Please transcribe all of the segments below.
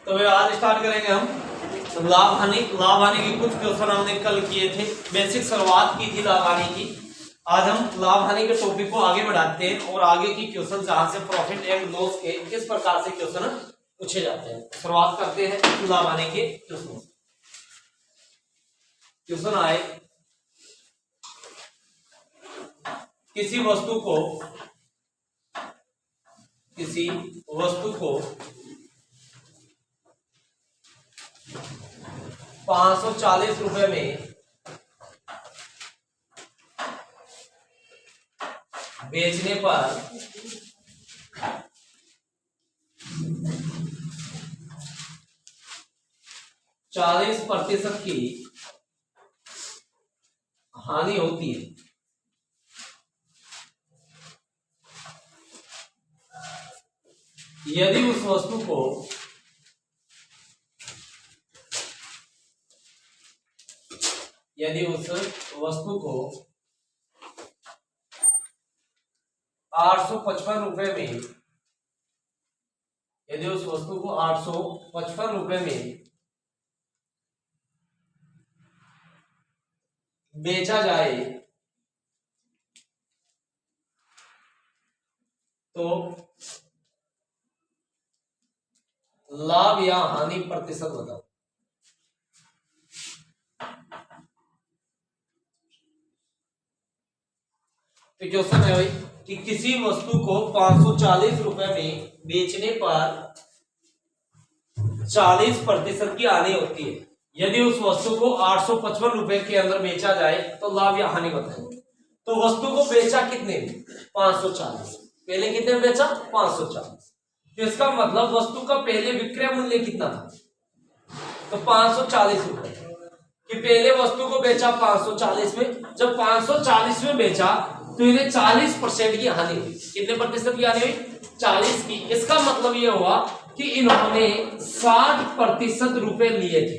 तो वे आज स्टार्ट करेंगे हम लाभ हानि के कुछ क्वेश्चन हमने कल किए थे। बेसिक शुरुआत की थी लाभ हानि की। आज हम लाभ हानि के टॉपिक को आगे बढ़ाते हैं और आगे की क्वेश्चन जहां से प्रॉफिट एंड लॉस के किस प्रकार से क्वेश्चन पूछे जाते हैं। शुरुआत करते हैं लाभ हानि के क्वेश्चन। क्वेश्चन आए, किसी वस्तु को 540 रुपए में बेचने पर 40% की हानि होती है। यदि उस वस्तु को 855 रुपए में, यदि उस वस्तु को 855 रुपए में बेचा जाए तो लाभ या हानि प्रतिशत बताओ। तो क्वेश्चन है भाई कि किसी वस्तु को 540 रुपए में बेचने पर 40% की हानि होती है। यदि उस वस्तु को 855 रुपए के अंदर बेचा जाए तो लाभ या हानि बताएं। तो वस्तु को बेचा कितने में? 540। पहले कितने में बेचा? 540। तो इसका मतलब वस्तु का पहले विक्रय मूल्य कितना था? तो 540 रुपए कि पहले वस्तु को बेचा 540 में। जब 540 में बेचा तो इन्हें 40% की हानि हुई। कितने प्रतिशत की हानि हुई? 40 की। इसका मतलब यह हुआ कि इन्होंने 60% रुपए लिए थे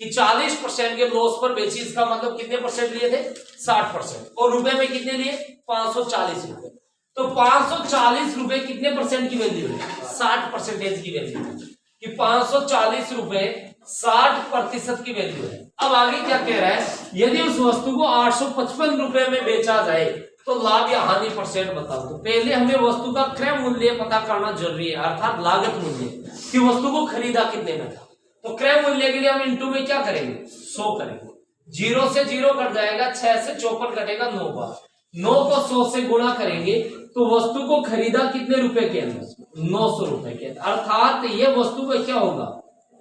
कि 40% के लॉस पर बेची। इसका मतलब कितने परसेंट लिए थे? 60%। और रुपए में कितने लिए? 540 रुपए। तो 540 रुपए कितने परसेंट की वैल्यू है? 60% की वैल्यू है कि 540 रुपए 60% की वैल्यू है। अब आगे क्या कह रहा है? यदि उस वस्तु को 855 रुपए में बेचा जाए तो लाभ या हानि परसेंट बताओ। तो पहले हमें वस्तु का क्रय मूल्य पता करना जरूरी है, अर्थात लागत मूल्य कि वस्तु को खरीदा कितने में था। तो क्रय मूल्य के लिए हम इंटू में क्या करेंगे? 100 करेंगे। 0 से 0 कट जाएगा, 6 से 54 कटेगा 9 बार। 9 को 100 से गुणा करेंगे तो वस्तु को खरीदा कितने रुपए के अंदर? 900 रुपए के अंदर। अर्थात ये वस्तु का क्या होगा?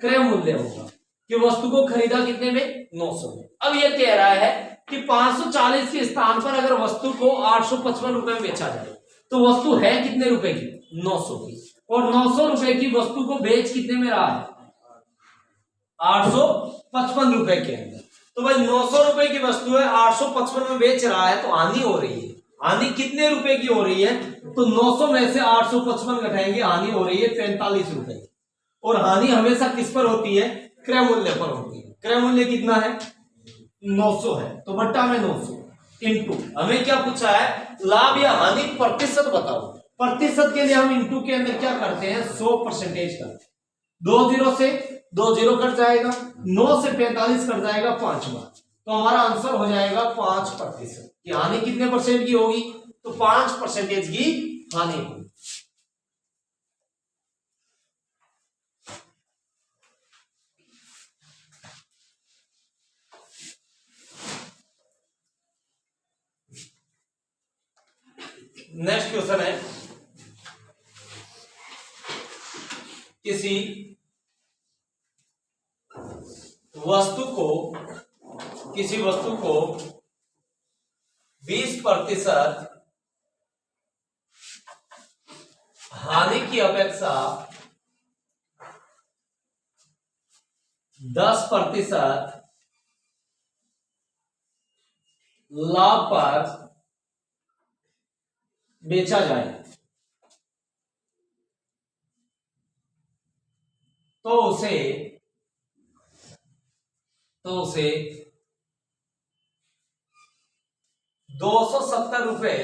क्रय मूल्य होगा कि वस्तु को खरीदा कितने में? 900 में। अब ये कह रहा है कि 540 के स्थान पर अगर वस्तु को 855 रुपए में बेचा जाए तो वस्तु है कितने रुपए की? 900 की। और 900 रुपए की वस्तु को बेच कितने में रहा है? 855 रुपए के अंदर। तो भाई 900 रुपए की वस्तु है, 855 में बेच रहा है, तो हानि हो रही है। हानि कितने रुपए की हो रही है? तो 900 में से 855 घटाएंगे, हानि हो रही है 45 रुपए। और हानि हमेशा किस पर होती है? क्रय मूल्य पर होती है। क्रय मूल्य कितना है? 900 है। तो बट्टा में 900 इंटू, हमें क्या पूछा है? लाभ या हानि प्रतिशत बताओ। प्रतिशत के लिए हम इंटू के अंदर क्या करते हैं? 100% करते हैं। 2 0 से 2 0 कट जाएगा, 9 से 45 कट जाएगा 5 बार। तो हमारा आंसर हो जाएगा 5%। की हानि कितने परसेंट की होगी? तो 5% की हानि होगी। नेक्स्ट क्वेश्चन है, किसी वस्तु को 20% हानि की अपेक्षा 10% लाभ पर बेचा जाए तो उसे 270 रुपए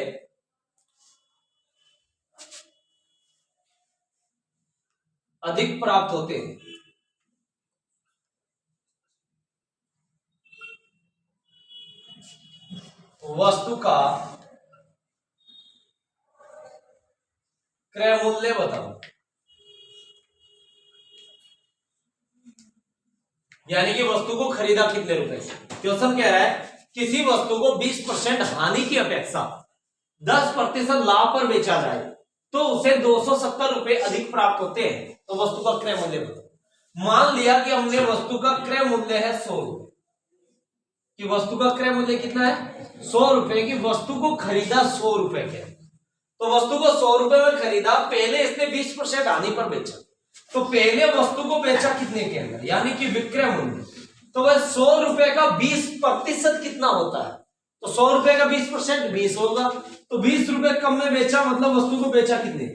अधिक प्राप्त होते हैं। वस्तु का क्रय मूल्य बताओ। यानी कि वस्तु को खरीदा कितने रुपए से। क्वेश्चन कह रहा है किसी वस्तु को 20% हानि की अपेक्षा 10% लाभ पर बेचा जाए तो उसे 270 रुपए अधिक प्राप्त होते हैं, तो वस्तु का क्रय मूल्य बताओ। मान लिया कि हमने वस्तु का क्रय मूल्य है 100 रुपए, कि वस्तु का क्रय मूल्य कितना है 100 रुपए की, वस्तु को खरीदा 100 रुपए के, तो वस्तु को 100 रुपए में खरीदा, पहले इसने 20% हानि पर बेचा, तो पहले वस्तु को बेचा कितने के अंदर, यानी कि विक्रय मूल्य। तो वह 100 रुपए का 20% कितना होता है, तो 100 रुपए का 20% 20 होगा, तो 20 रुपए कम में बेचा, मतलब वस्तु को बेचा कितने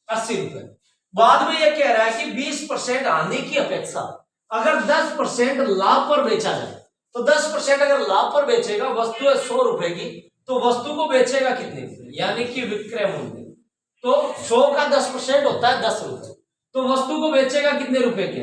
80 रुपए। बाद में यह कह रहा है कि 20% हानि की अपेक्षा अगर 10% लाभ पर बेचा जाए, तो 10% अगर लाभ पर बेचेगा, वस्तु है 100 रुपए की, तो वस्तु को बेचेगा कितने, यानी कि विक्रय मूल्य। तो 100 का 10% होता है 10 रुपए, तो वस्तु को बेचेगा कितने रुपए के,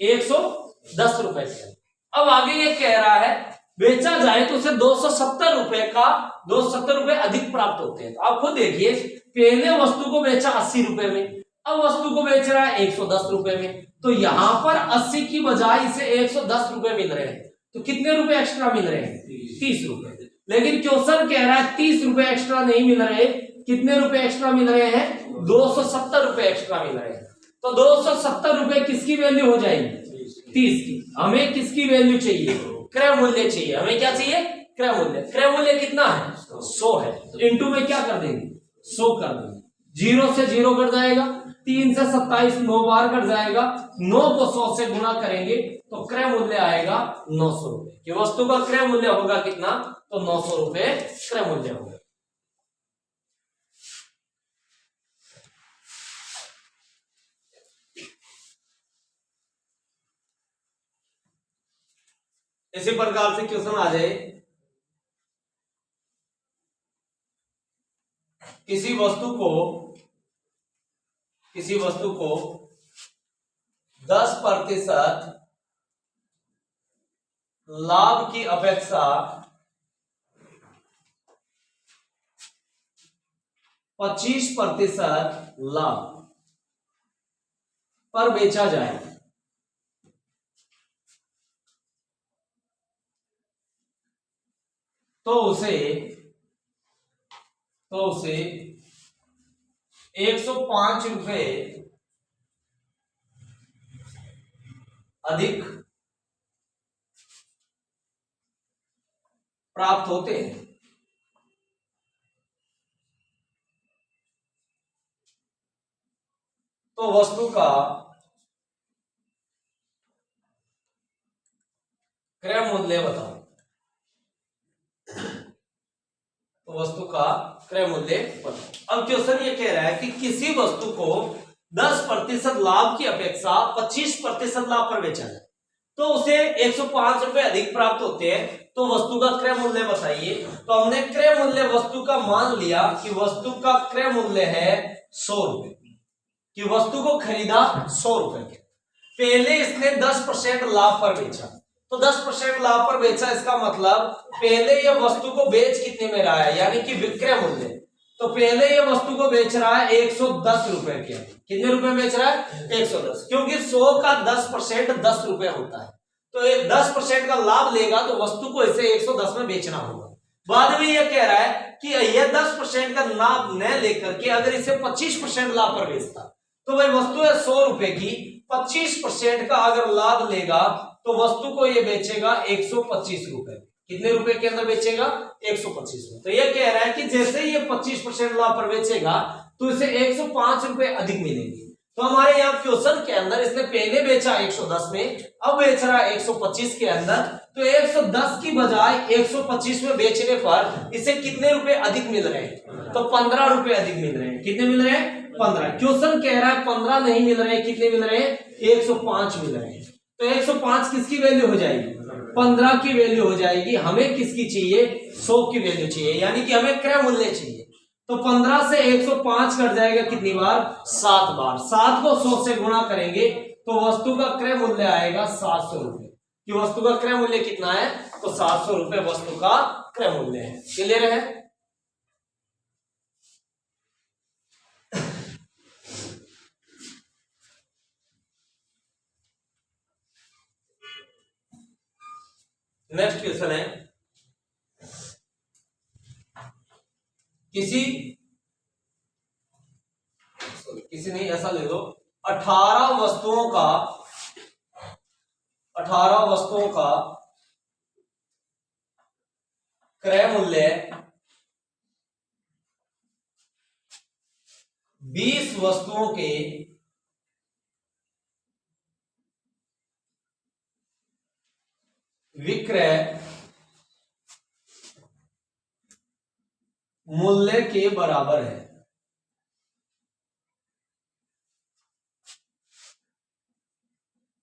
110 रुपए के। अब आगे ये कह रहा है बेचा जाए तो उसे 270 रुपए का 270 रुपए अधिक प्राप्त होते हैं। तो आप खुद देखिए, पहले वस्तु को बेचा 80 रुपए में, अब वस्तु को बेच रहा है 110 रुपए में, तो यहां पर 80 की बजाय इसे 110 रुपए मिल रहे हैं, तो कितने रुपए एक्स्ट्रा मिल रहे हैं 30 रुपए। लेकिन क्वेश्चन कह रहा है 30 रुपए एक्स्ट्रा नहीं मिल रहे, कितने रुपए एक्स्ट्रा मिल रहे हैं 270 रुपए एक्स्ट्रा मिल रहे हैं। तो 270 रुपए किसकी वैल्यू हो जाएगी 30 की। हमें किसकी वैल्यू चाहिए, क्रय मूल्य चाहिए। हमें क्या चाहिए, क्रय मूल्य। क्रय मूल्य कितना है 100 है, तो इंटू में क्या कर देंगे 100 कर देंगे, 0 से 0 कट जाएगा, 3 से 27 9 बार कट जाएगा, 9 को 100 से गुणा करेंगे तो क्रय मूल्य आएगा 900 रुपए। कि वस्तु का क्रय मूल्य होगा कितना, तो 900 रुपए क्रय मूल्य होगा। इसी प्रकार से क्वेश्चन आ जाए, किसी वस्तु को 10% लाभ की अपेक्षा 25% लाभ पर बेचा जाए, तो उसे 105 रुपए अधिक प्राप्त होते हैं। तो वस्तु का क्रय मूल्य बताओ। तो वस्तु का क्रय मूल्य बताओ। अब क्वेश्चन ये कह रहा है कि किसी वस्तु को 10% लाभ की अपेक्षा 25% लाभ पर बेचा जाए, तो उसे 105 रुपए अधिक प्राप्त होते हैं, तो वस्तु का क्रय मूल्य बताइए। तो हमने क्रय मूल्य वस्तु का मान लिया कि वस्तु का क्रय मूल्य है 100 रुपए, कि वस्तु को खरीदा 100 रुपए के, पहले इसने 10% लाभ पर बेचा, तो 10% लाभ पर बेचा, इसका मतलब पहले यह वस्तु को बेच कितने में रहा है, यानी कि विक्रय मूल्य। तो पहले यह वस्तु को बेच रहा है 110 रुपए के, कितने रुपए बेच रहा है 110, क्योंकि 100 का 10% 10 रुपए होता है, तो ये 10% का लाभ लेगा तो वस्तु को इसे 110 में बेचना होगा। बाद में यह कह रहा है कि यह 10% का लाभ न लेकर के अगर इसे 25% लाभ पर बेचता, तो भाई वस्तु है 100 रुपए की, 25% का अगर लाभ लेगा तो वस्तु को ये बेचेगा 125 रुपए। कितने रुपए के अंदर बेचेगा 125 रुपए। तो ये कह रहा है कि जैसे ही ये 25% लाभ पर बेचेगा तो इसे 105 रुपए अधिक मिलेंगे। तो हमारे यहाँ क्वेश्चन के अंदर इसने पहले बेचा 110 में, अब बेच रहा है 125 के अंदर, तो 110 की बजाय 125 में बेचने पर इसे कितने रुपए अधिक मिल रहे हैं, तो 15 रुपए अधिक मिल रहे हैं। कितने मिल रहे हैं 15। क्वेश्चन कह रहा है 15 नहीं मिल रहे हैं, कितने मिल रहे हैं 105 मिल रहे हैं। तो 105 किसकी वैल्यू हो जाएगी 15 की वैल्यू हो जाएगी। हमें किसकी चाहिए 100 की वैल्यू चाहिए, यानी कि हमें क्रय मूल्य चाहिए। तो 15 से 105 कट जाएगा कितनी बार 7 बार, 7 को 100 से गुणा करेंगे तो वस्तु का क्रय मूल्य आएगा 700 रुपए, कि वस्तु का क्रय मूल्य कितना है, तो 700 रुपए वस्तु का क्रय मूल्य है। क्लियर है? नेक्स्ट क्वेश्चन है, किसी नहीं, ऐसा ले लो, 18 वस्तुओं का क्रय मूल्य 20 वस्तुओं के विक्रय मूल्य के बराबर है।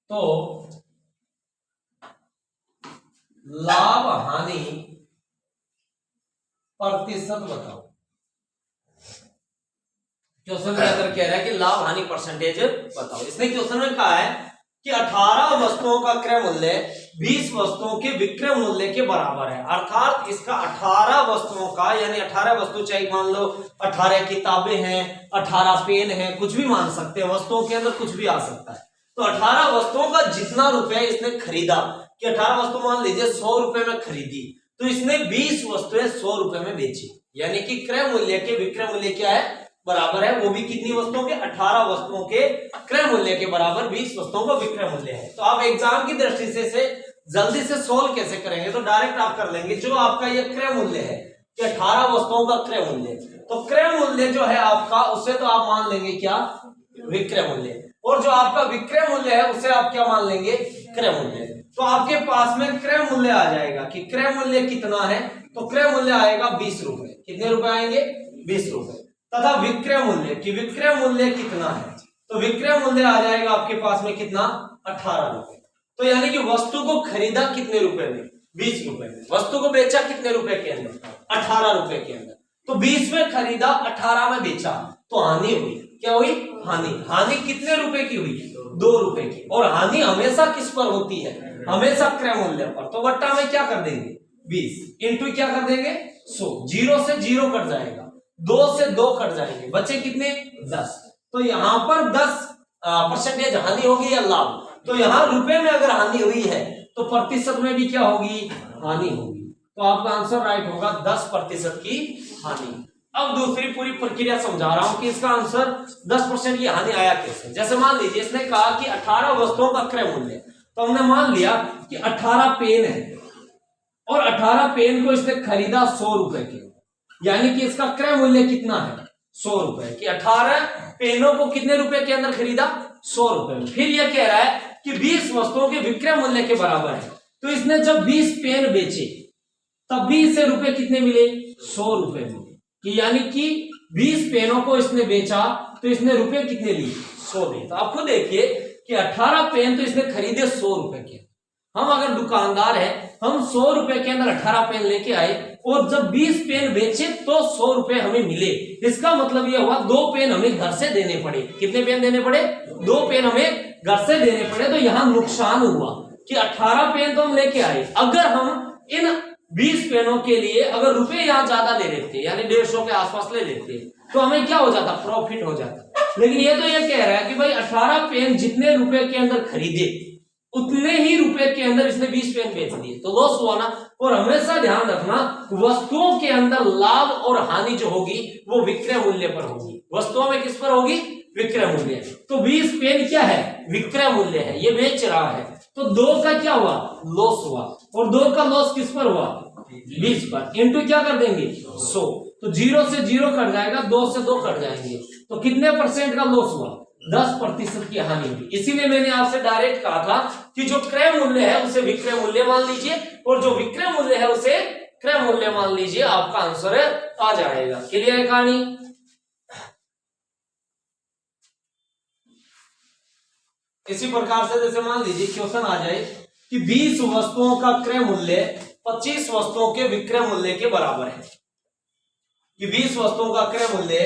तो लाभ हानि प्रतिशत बताओ। क्वेश्चन के अंदर कह रहा है कि लाभ हानि परसेंटेज बताओ। इसने क्वेश्चन में कहा है कि 18 वस्तुओं का क्रय मूल्य 20 वस्तुओं के विक्रय मूल्य के बराबर है। अर्थात इसका 18 वस्तुओं का, यानी 18 वस्तु, चाहे मान लो 18 किताबें हैं, 18 पेन हैं, कुछ भी मान सकते हैं, वस्तुओं के अंदर कुछ भी आ सकता है। तो 18 वस्तुओं का जितना रुपए इसने खरीदा, कि 18 वस्तु मान लीजिए 100 रुपए में खरीदी, तो इसने 20 वस्तुएं 100 रुपए में बेची, यानी कि क्रय मूल्य के विक्रय मूल्य क्या है, बराबर है। वो भी कितनी वस्तुओं के, 18 वस्तुओं के क्रय मूल्य के बराबर 20 वस्तुओं का विक्रय मूल्य है। तो आप एग्जाम की दृष्टि से जल्दी से सोल्व कैसे करेंगे, तो डायरेक्ट आप कर लेंगे, जो आपका ये क्रय मूल्य है कि 18 वस्तुओं का क्रय मूल्य, तो क्रय मूल्य जो है आपका, उसे तो आप मान लेंगे क्या, विक्रय मूल्य, और जो आपका विक्रय मूल्य है उसे आप क्या मान लेंगे, क्रय मूल्य। तो आपके पास में क्रय मूल्य आ जाएगा कि क्रय मूल्य कितना है, तो क्रय मूल्य आएगा 20 रुपए। कितने रुपए आएंगे, 20 रुपए। तथा विक्रय मूल्य, कि विक्रय मूल्य कितना है, तो विक्रय मूल्य आ जाएगा आपके पास में कितना, 18 रुपए। तो यानी कि वस्तु को खरीदा कितने रुपए में, 20 रुपए में, वस्तु को बेचा कितने रुपए के अंदर, 18 रुपए के अंदर। तो 20 में खरीदा, 18 में बेचा, तो हानि हुई। क्या हुई, हानि। हानि कितने रुपए की हुई, 2 रुपए की। और हानि हमेशा किस पर होती है, हमेशा क्रय मूल्य पर। तो बट्टा में क्या कर देंगे, 20 इंटू क्या कर देंगे, 100। 0 से 0 कट जाएगा, 2 से 2 कट जाएंगे, बचे कितने, 10। तो यहां पर 10% हानि होगी या लाभ। तो यहां रुपए में अगर हानि हुई है तो प्रतिशत में भी क्या होगी, हानि होगी। तो आपका आंसर राइट होगा, 10% की हानि। अब दूसरी पूरी प्रक्रिया समझा रहा हूं कि इसका आंसर 10% की हानि आया कैसे। जैसे मान लीजिए इसने कहा कि 18 वस्तुओं का क्रय मूल्य, तो हमने मान लिया कि 18 पेन है और 18 पेन को इसने खरीदा 100 रुपए के, यानी कि इसका क्रय मूल्य कितना है, 100 रुपए। कि 18 पेनों को कितने रुपए के अंदर खरीदा, 100 रुपए में। फिर यह कह रहा है कि 20 वस्तुओं के विक्रय मूल्य के बराबर है। तो इसने जब 20 पेन बेचे तब भी इसे रुपए कितने मिले, 100 रुपए मिले। कि यानी कि 20 पेनों को इसने बेचा तो इसने रुपए कितने लिए, 100 दिए। तो आप खुद देखिए कि 18 पेन तो इसने खरीदे 100 रुपए के। हम अगर दुकानदार है, हम 100 रुपए के अंदर 18 पेन लेके आए और जब 20 पेन बेचे तो 100 रुपए हमें मिले। इसका मतलब यह हुआ 2 पेन हमें घर से देने पड़े। कितने पेन देने पड़े, 2 पेन हमें घर से देने पड़े। तो यहां नुकसान हुआ कि 18 पेन तो हम लेके आए, अगर हम इन 20 पेनों के लिए अगर रुपए यहां ज्यादा ले लेते, यानी 150 के आसपास ले लेते, तो हमें क्या हो जाता, प्रॉफिट हो जाता। लेकिन ये तो ये कह रहा है कि भाई 18 पेन जितने रुपए के अंदर खरीदे उतने ही रुपए के अंदर इसने 20 पेन बेच दिए, तो लॉस हुआ ना। और हमेशा ध्यान रखना, वस्तुओं के अंदर लाभ और हानि जो होगी वो विक्रय मूल्य पर होगी। वस्तुओं में किस पर होगी, विक्रय मूल्य। तो 20 पेन क्या है, विक्रय मूल्य है, ये बेच रहा है। तो 2 का क्या हुआ, लॉस हुआ। और 2 का लॉस किस पर हुआ, 20 पर। इंटू क्या कर देंगे, 100। तो 0 से 0 कट जाएगा, 2 से 2 कट जाएंगे। तो कितने परसेंट का लॉस हुआ, 10% की हानि हुई। इसीलिए मैंने आपसे डायरेक्ट कहा था कि जो क्रय मूल्य है उसे विक्रय मूल्य मान लीजिए और जो विक्रय मूल्य है उसे क्रय मूल्य मान लीजिए, आपका आंसर आ जाएगा। क्लियर है कहानी। इसी प्रकार से जैसे मान लीजिए क्वेश्चन आ जाए कि 20 वस्तुओं का क्रय मूल्य 25 वस्तुओं के विक्रय मूल्य के बराबर है। कि 20 वस्तुओं का क्रय मूल्य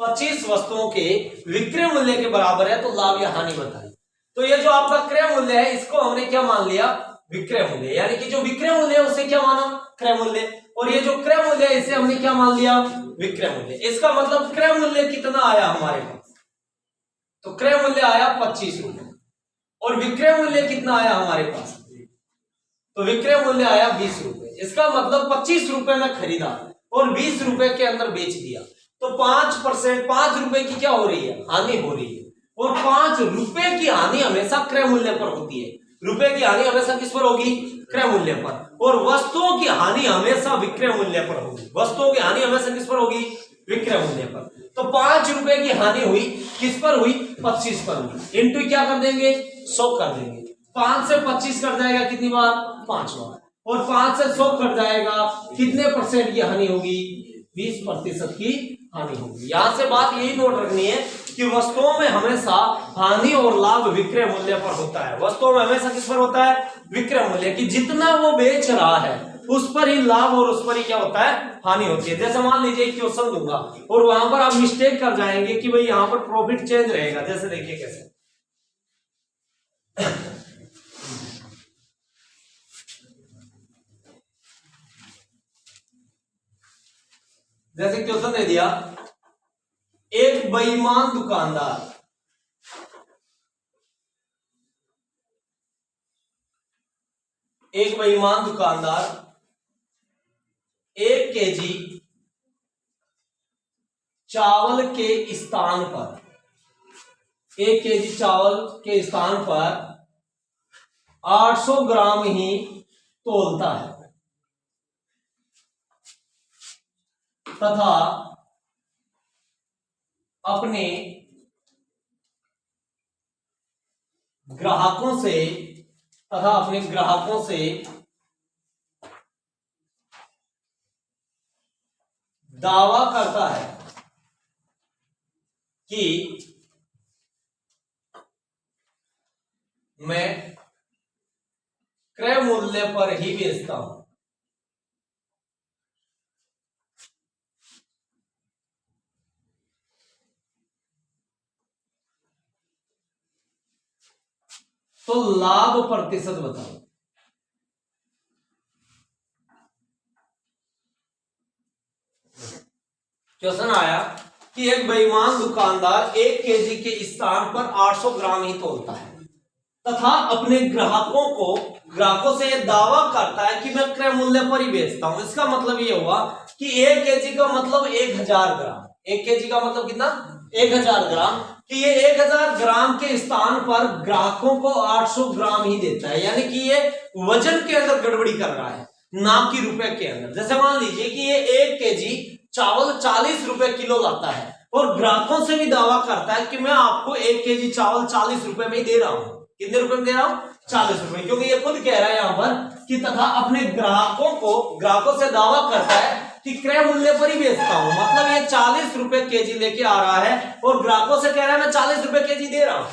25 वस्तुओं के विक्रय मूल्य के बराबर है, तो लाभ या हानि बताइए। तो ये जो आपका क्रय मूल्य है इसको हमने क्या मान लिया, विक्रय मूल्य, यानी कि जो विक्रय मूल्य है उसे क्या माना, क्रय मूल्य, और ये जो क्रय मूल्य है इसे हमने क्या मान लिया, विक्रय मूल्य। इसका मतलब क्रय मूल्य कितना आया हमारे पास, तो क्रय मूल्य आया 25 रुपए, और विक्रय मूल्य कितना आया हमारे पास, तो विक्रय मूल्य आया 20 रुपए। इसका मतलब 25 रुपए में खरीदा और 20 रुपए के अंदर बेच दिया, तो 5%, 5 रुपए की क्या हो रही है, हानि हो रही है। और 5 रुपए की हानि हमेशा क्रय मूल्य पर होती है, रुपए की हानि हमेशा किस पर होगी, क्रय मूल्य पर, और वस्तुओं की हानि हमेशा विक्रय मूल्य पर होगी, वस्तुओं की हानि हमेशा किस पर होगी, विक्रय मूल्य पर। तो 5 रुपए की हानि हुई, किस पर हुई, 25 पर हुई, इनटू क्या कर देंगे, 100 कर देंगे। 5 से 25 कट जाएगा कितनी बार, 5 बार, और 5 से 100 कट जाएगा, कितने परसेंट की हानि होगी, 20% की हानि होगी। यहां से बात यही नोट रखनी है कि वस्तुओं में हमेशा हानि और लाभ विक्रय मूल्य पर होता है, वस्तुओं में हमेशा किस पर होता है, विक्रय मूल्य, कि जितना वो बेच रहा है उस पर ही लाभ और उस पर ही क्या होता है, हानि होती है। जैसे मान लीजिए क्वेश्चन दूंगा और वहां पर आप मिस्टेक कर जाएंगे कि भाई यहां पर प्रॉफिट चेंज रहेगा, जैसे देखिए कैसे, जैसे क्वेश्चन दे दिया, एक बेईमान दुकानदार एक बेईमान दुकानदार 1 केजी चावल के स्थान पर, 1 केजी चावल के स्थान पर 800 ग्राम ही तौलता है तथा अपने ग्राहकों से दावा करता है कि मैं क्रय मूल्य पर ही बेचता हूं, तो लाभ प्रतिशत बताओ। क्वेश्चन आया कि एक बेईमान दुकानदार 1 केजी के स्थान पर 800 ग्राम ही तौलता है तथा अपने ग्राहकों से यह दावा करता है कि मैं क्रय मूल्य पर ही बेचता हूं। इसका मतलब ये हुआ कि 1 केजी का मतलब 1000 ग्राम, 1 केजी का मतलब कितना, 1000 ग्राम, कि ये 1000 ग्राम के स्थान पर ग्राहकों को 800 ग्राम ही देता है, यानी कि ये वजन के अंदर गड़बड़ी कर रहा है, ना कि रुपए के अंदर। जैसे मान लीजिए कि ये 1 केजी चावल 40 रुपए किलो लाता है और ग्राहकों से भी दावा करता है कि मैं आपको 1 केजी चावल 40 रुपए में ही दे रहा हूं। कितने रुपए में दे रहा हूं, 40 रुपए, क्योंकि ये खुद कह रहा है यहां पर कि तथा अपने ग्राहकों से दावा करता है कि क्रय मूल्य पर ही बेचता हूं, मतलब ये 40 रुपए केजी लेके आ रहा है और ग्राहकों से कह रहा है मैं 40 रुपए केजी दे रहा हूं।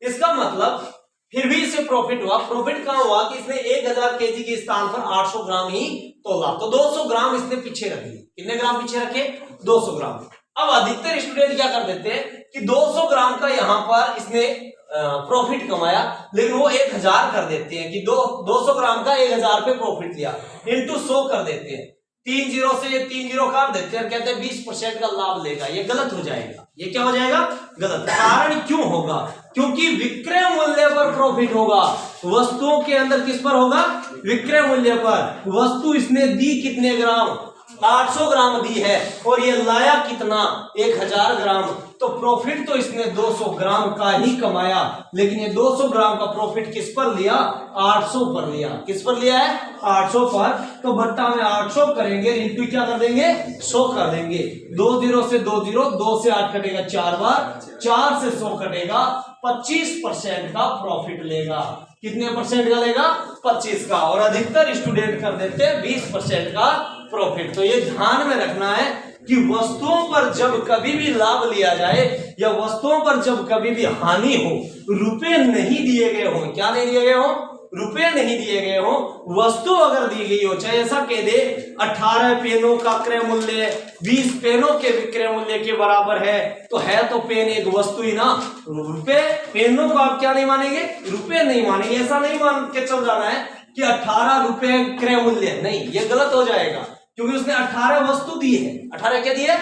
इसका मतलब फिर भी इसे प्रॉफिट हुआ। प्रॉफिट कहां हुआ कि इसने 1000 केजी के स्थान पर 800 ग्राम ही तोला, तो 200 ग्राम इसने पीछे रख दिए। कितने ग्राम पीछे रखे, 200 ग्राम। अब अधिकतर स्टूडेंट क्या कर देते हैं कि 200 ग्राम का यहां पर इसने प्रॉफिट कमाया, लेकिन वो 1000 कर देते हैं कि 200 ग्राम का 1000 पे प्रॉफिट लिया, इंटू 100 कर देते हैं, 3 जीरो से ये 3 जीरो काट देते हैं, कहते हैं 20% का लाभ लेगा। ये गलत हो जाएगा, ये क्या हो जाएगा, गलत। कारण क्यों होगा, क्योंकि विक्रय मूल्य पर प्रॉफिट होगा, वस्तुओं के अंदर किस पर होगा, विक्रय मूल्य पर। वस्तु इसने दी कितने ग्राम, 800 ग्राम दी है और ये लाया कितना, 1000 ग्राम, तो प्रॉफिट तो इसने 200 ग्राम का ही कमाया, लेकिन ये 200 ग्राम का प्रॉफिट किस पर लिया, 800 पर लिया। किस पर लिया है, 800 पर। तो बट्टा में 800 करेंगे, इंटू क्या कर देंगे, 100 कर देंगे। 2 जीरो से 2 जीरो, 2 से 8 कटेगा 4 बार, 4 से 100 कटेगा, 25% का प्रॉफिट लेगा। कितने परसेंट का लेगा, 25 का। और अधिकतर स्टूडेंट कर देते हैं 20% का प्रॉफिट। तो ये ध्यान में रखना है कि वस्तुओं पर जब कभी भी लाभ लिया जाए या वस्तुओं पर जब कभी भी हानि हो, रुपए नहीं दिए गए हो, क्या नहीं दिए गए हो, रुपए नहीं दिए गए हो, वस्तु अगर दी गई हो, चाहे ऐसा कह दे 18 पेनों का क्रय मूल्य 20 पेनों के विक्रय मूल्य के बराबर है, तो है तो पेन एक वस्तु ही ना, रुपए पेनों को आप क्या नहीं मानेंगे, रुपए नहीं मानेंगे। ऐसा नहीं मान के चल जाना है कि 18 रुपए क्रय मूल्य, नहीं, ये गलत हो जाएगा, क्योंकि उसने 18 वस्तु दी है। 18 क्या दी है?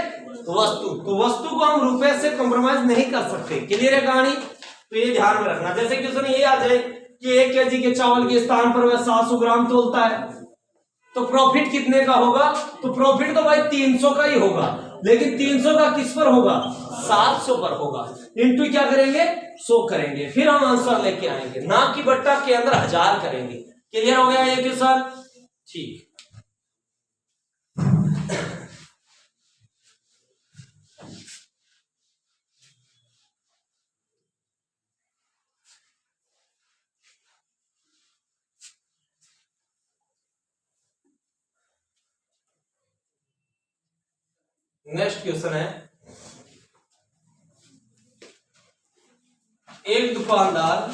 वस्तु। तो वस्तु को हम रुपए से कॉम्प्रोमाइज नहीं कर सकते। क्लियर है कहानी? तो ये ध्यान में रखना। जैसे कि उसने ये आ जाए कि 1 केजी के चावल के स्थान पर वह 700 ग्राम तोलता है, तो प्रॉफिट कितने का होगा? तो प्रॉफिट तो भाई 300 का ही होगा, लेकिन 300 का किस पर होगा? 700 पर होगा। इंटू क्या करेंगे? 100 करेंगे, फिर हम आंसर लेके आएंगे, ना कि बट्टा के अंदर 1000 करेंगे। क्लियर हो गया ये क्वेश्चन? ठीक। नेक्स्ट क्वेश्चन है, एक दुकानदार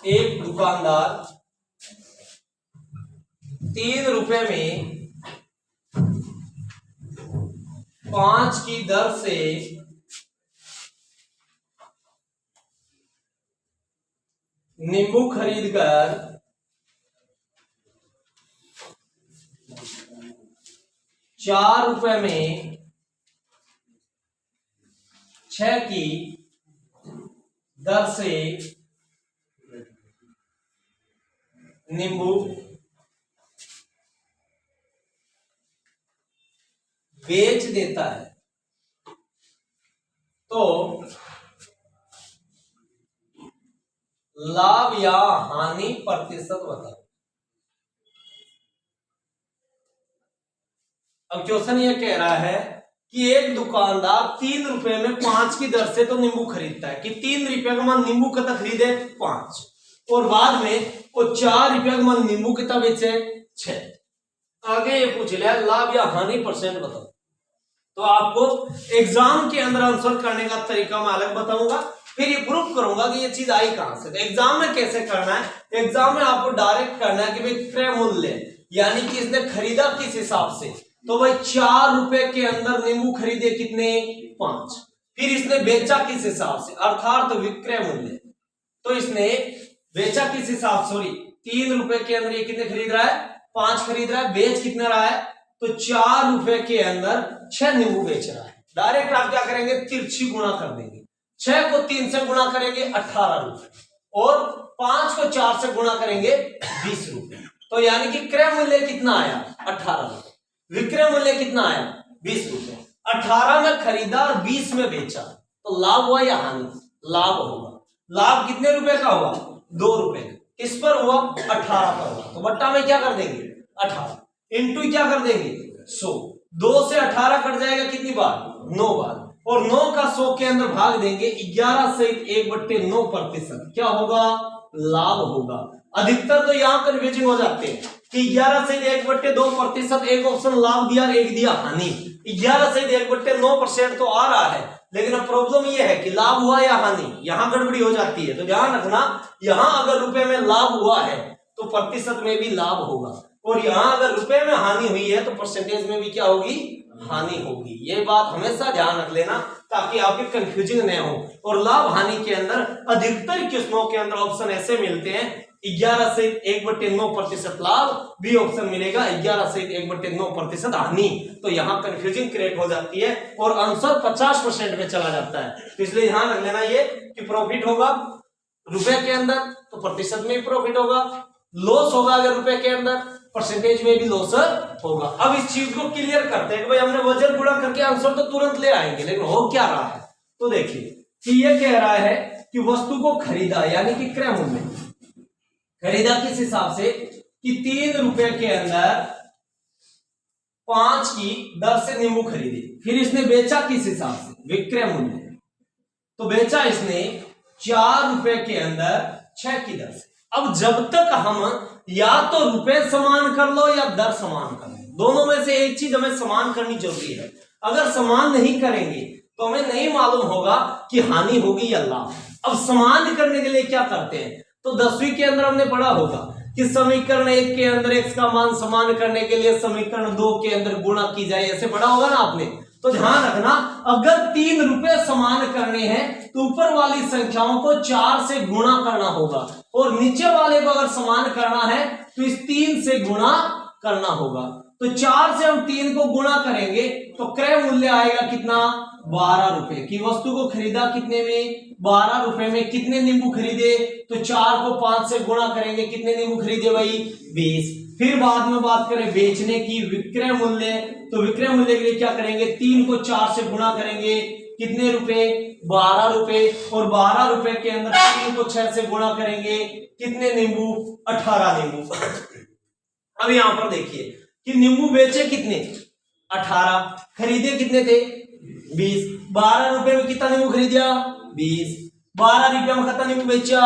3 रुपए में 5 की दर से नींबू खरीदकर 4 रुपए में 6 की दर से नींबू बेच देता है, तो लाभ या हानि प्रतिशत बताओ। अब क्वेश्चन ये कह रहा है कि एक दुकानदार 3 रुपए में 5 की दर से तो नींबू खरीदता है, कि 3 रुपए का मान नींबू कितना खरीदे? 5, और बाद में वो 4 रुपए का मान नींबू कितना बेचे? 6। आगे ये पूछ लिया लाभ या हानि परसेंट बताओ। तो आपको एग्जाम के अंदर आंसर करने का तरीका मैं अलग बताऊंगा, फिर ये प्रूफ करूंगा कि ये चीज आई कहां से। तो एग्जाम में कैसे करना है? एग्जाम में आपको डायरेक्ट करना है कि भाई क्रय मूल्य, यानी कि इसने खरीदा किस हिसाब से, तो भाई 4 रुपए के अंदर नींबू खरीदे कितने? 5। फिर इसने बेचा किस हिसाब से, अर्थात विक्रय मूल्य, तो इसने बेचा किस हिसाब, सॉरी 3 रुपए के अंदर ये कितने खरीद रहा है? 5 खरीद रहा है। बेच कितना रहा है? तो 4 रुपए के अंदर 6 नींबू बेच रहा है। डायरेक्ट आप क्या करेंगे? तिरछी गुणा कर देंगे। 6 को 3 से गुणा करेंगे 18 रुपए, और 5 को 4 से गुणा करेंगे 20 रुपए। तो यानी कि क्रय मूल्य कितना आया? 18 रुपए। विक्रय मूल्य कितना आया? 20 रुपए। 18 में खरीदा और 20 में बेचा, तो लाभ हुआ या हानि? लाभ होगा। लाभ कितने रुपए का हुआ? 2 रुपए। किस पर हुआ? 18 पर हुआ। तो बट्टा में क्या कर देंगे? 18 इंटू क्या कर देंगे? 100। 2 से 18 कट जाएगा कितनी बार? 9 बार। और 9 का 100 के अंदर भाग देंगे 11 से 1/9%। क्या होगा? लाभ होगा। अधिकतर तो यहाँ कन्फ्यूजिंग हो जाते हैं कि 11 से 1/2%, एक ऑप्शन लाभ दिया, एक दिया हानि। 11 से 1/9% तो आ रहा है, लेकिन अब प्रॉब्लम यह है कि लाभ हुआ या हानि, यहां गड़बड़ी हो जाती है। तो ध्यान रखना, यहां अगर रुपए में लाभ हुआ है तो प्रतिशत में भी लाभ होगा, और यहां अगर रुपए में हानि हुई है तो परसेंटेज में भी क्या होगी? हानि होगी। ये बात हमेशा ध्यान रख लेना ताकि आपके कंफ्यूजिंग न हो। और लाभ हानि के अंदर अधिकतर किस्मों के अंदर ऑप्शन ऐसे मिलते हैं 11 से 1/9% लाभ, बी ऑप्शन मिलेगा 11 से 1/9% हानि। तो यहाँ कंफ्यूजिंग क्रिएट हो जाती है और आंसर 50% में चला जाता है। तो इसलिए ध्यान रख लेना ये कि प्रॉफिट होगा रुपए के अंदर तो प्रतिशत में भी प्रॉफिट होगा, लॉस होगा अगर रुपए के अंदर, परसेंटेज में भी लॉस होगा। अब इस चीज को क्लियर करते हैं कि भाई हमने वजन गुणा करके आंसर तो तुरंत ले आएंगे, लेकिन हो क्या रहा है? तो देखिए कि ये कह रहा है कि वस्तु को खरीदा, यानी कि क्रय मूल्य खरीदा किस हिसाब से कि 3 रुपए के अंदर 5 की दर से नींबू खरीदे। फिर इसने बेचा किस हिसाब से? विक्रय मूल्य। तो बेचा इसने 4 रुपए के अंदर 6 की दर से। अब जब तक हम या तो रुपए समान कर लो या दर समान कर लो, दोनों में से एक चीज हमें समान करनी जरूरी है। अगर समान नहीं करेंगे तो हमें नहीं मालूम होगा कि हानि होगी या लाभ। अब समान करने के लिए क्या करते हैं? तो 10वीं के अंदर हमने पढ़ा होगा कि समीकरण 1 के अंदर x का मान समान करने के लिए समीकरण 2 के अंदर गुणा की जाए, ऐसे पढ़ा होगा ना आपने। तो ध्यान रखना, अगर 3 रुपए समान करने हैं तो ऊपर वाली संख्याओं को 4 से गुणा करना होगा और नीचे वाले को अगर समान करना है तो इस 3 से गुणा करना होगा। तो 4 से हम 3 को गुणा करेंगे तो क्रय मूल्य आएगा कितना, 12 रुपए की वस्तु को खरीदा कितने में, 12 रुपए में। कितने नींबू खरीदे, तो 4 को 5 से गुणा करेंगे, कितने नींबू खरीदे भाई, 20। फिर बाद में बात करें बेचने की, विक्रय मूल्य, तो विक्रय मूल्य के लिए क्या करेंगे, 3 को 4 से गुणा करेंगे, कितने रुपए, 12 रुपए। और 12 रुपए के अंदर 3 को 6 से गुणा करेंगे, कितने नींबू, 18 नींबू। अब यहां पर देखिए कि नींबू बेचे कितने, 18, खरीदे कितने थे, 20। 12 रुपए में कितना नींबू खरीदा, 20। 12 रुपए में कितना नींबू बेचा,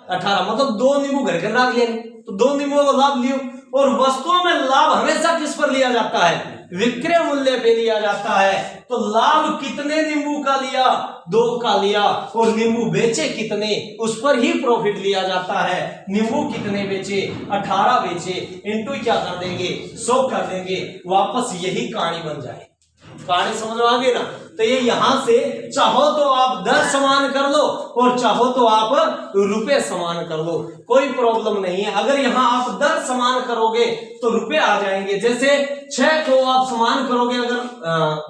18। मतलब 2 नींबू घर के रख लिए, तो 2 नींबू का लाभ लियो। और वस्तुओं में लाभ हमेशा किस पर लिया जाता है, विक्रय मूल्य पे लिया जाता है। तो लाभ कितने नींबू का लिया, 2 का लिया। और नींबू बेचे कितने, उस पर ही प्रॉफिट लिया जाता है। नींबू कितने बेचे, 18 बेचे, इनटू क्या कर देंगे, 100 कर देंगे, वापस यही कहानी बन जाए। कहानी समझ में आ गई ना। तो ये यहां से चाहो तो आप दर समान कर लो और चाहो तो आप रुपए समान कर लो, कोई प्रॉब्लम नहीं है। अगर यहां आप दर समान करोगे तो रुपए आ जाएंगे। जैसे 6 को आप समान करोगे अगर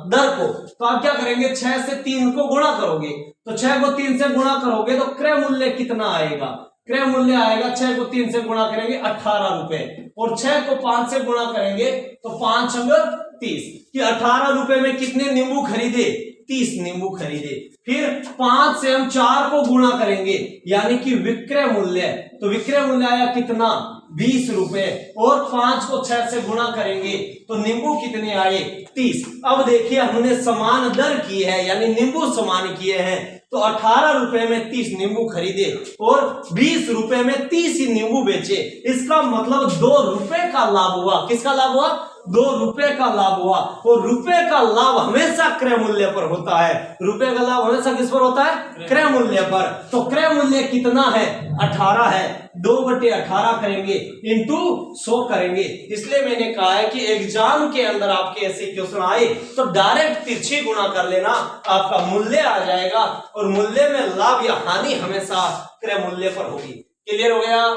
दर को, तो आप क्या करेंगे, 6 से 3 को गुणा करोगे, तो 6 को 3 से गुणा करोगे तो क्रय मूल्य कितना आएगा, क्रय मूल्य आएगा, 6 को 3 से गुणा करेंगे 18 रुपए, और 6 को 5 से गुणा करेंगे तो 5 अंग 30, कि 18 रुपए में कितने नींबू खरीदे, 30 नींबू खरीदे। फिर 5 से हम 4 को गुणा करेंगे, यानी कि विक्रय मूल्य, तो विक्रय मूल्य आया कितना, 20 रुपए। और 5 को 6 से गुणा करेंगे तो नींबू कितने आए, 30। अब देखिए हमने समान दर की है, यानी नींबू समान किए हैं। तो 18 रुपए में 30 नींबू खरीदे और 20 रुपए में 30 ही नींबू बेचे। इसका मतलब 2 रुपए का लाभ हुआ। किसका लाभ हुआ, 2 रुपए का लाभ हुआ। और रुपए का लाभ हमेशा क्रय मूल्य पर होता है। रुपए का लाभ हमेशा किस पर होता है, क्रय मूल्य पर। तो क्रय मूल्य कितना है, 18 है, 2/18 करेंगे इंटू 100 करेंगे। इसलिए मैंने कहा है कि एग्जाम के अंदर आपके ऐसे क्वेश्चन आए तो डायरेक्ट तिरछी गुणा कर लेना, आपका मूल्य आ जाएगा। और मूल्य में लाभ या हानि हमेशा क्रय मूल्य पर होगी। क्लियर हो गया,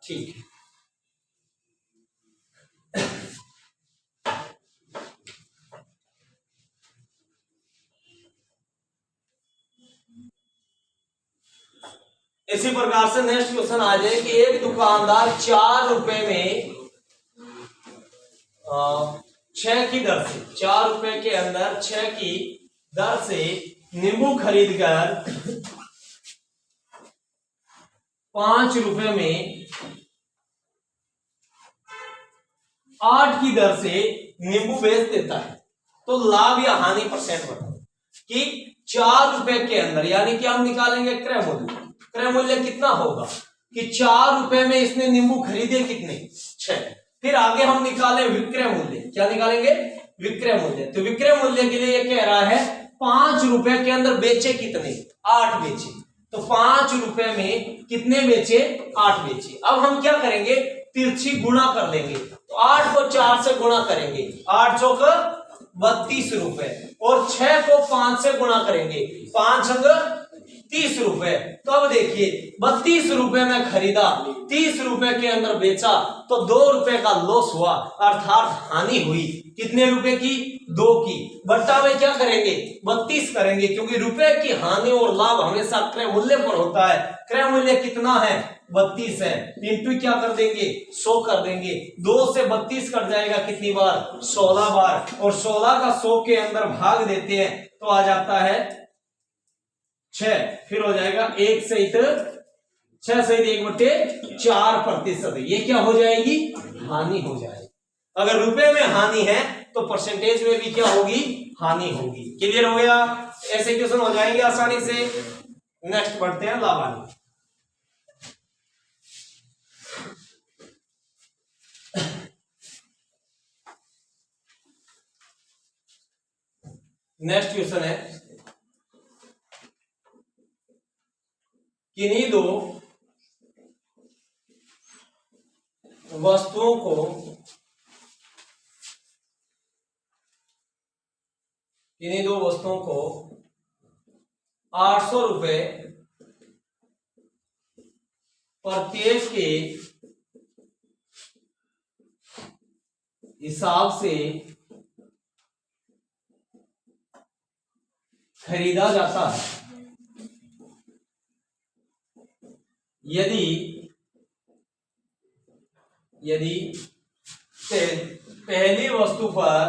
ठीक है। इसी प्रकार से नेक्स्ट क्वेश्चन आ जाए कि एक दुकानदार 4 रुपए में 6 की दर से, 4 रुपए के अंदर 6 की दर से नींबू खरीदकर 5 रुपए में 8 की दर से नींबू बेच देता है। तो लाभ या हानि परसेंट बताओ कि 4 रुपए के अंदर, यानी कि हम निकालेंगे क्रय मूल्य। क्रय मूल्य कितना होगा कि 4 रुपए में इसने नींबू खरीदे कितने, 6। फिर आगे हम निकाले विक्रय मूल्य। क्या निकालेंगे, विक्रय मूल्य। तो विक्रय मूल्य के लिए ये कह रहा है 5 रुपए के अंदर बेचे कितने, 8 बेचे। तो 5 रुपए में कितने बेचे, 8 बेचे। अब हम क्या करेंगे, तिरछी गुणा कर लेंगे। तो 8 को 4 से गुणा करेंगे, 8 चौक 32 रुपए। और 6 को 5 से गुणा करेंगे, 5 अंग 30 रुपए। तो अब देखिए 32 रुपए में खरीदा, 30 रुपए के अंदर बेचा, तो 2 रुपए का लॉस हुआ, अर्थात हानि हुई। कितने रुपए की, 2 की। बट्टा में क्या करेंगे, 32 करेंगे, क्योंकि रुपए की हानि और लाभ हमेशा क्रय मूल्य पर होता है। क्रय मूल्य कितना है, 32 है, इंटू क्या कर देंगे, 100 कर देंगे। 2 से 32 कट जाएगा कितनी बार, 16 बार। और 16 का 100 के अंदर भाग देते हैं तो आ जाता है 6। फिर हो जाएगा 1 सहित 6 सहित 1/4%। ये क्या हो जाएगी, हानि हो जाएगी। अगर रुपए में हानि है तो परसेंटेज में भी क्या होगी, हानि होगी। क्लियर हो गया, ऐसे क्वेश्चन हो जाएंगे आसानी से। नेक्स्ट बढ़ते हैं, लाभ हानि। नेक्स्ट क्वेश्चन है, किन्हीं दो वस्तुओं को इन्हीं दो वस्तुओं को 800 रुपए प्रत्येक के हिसाब से खरीदा जाता है। यदि पहली वस्तु पर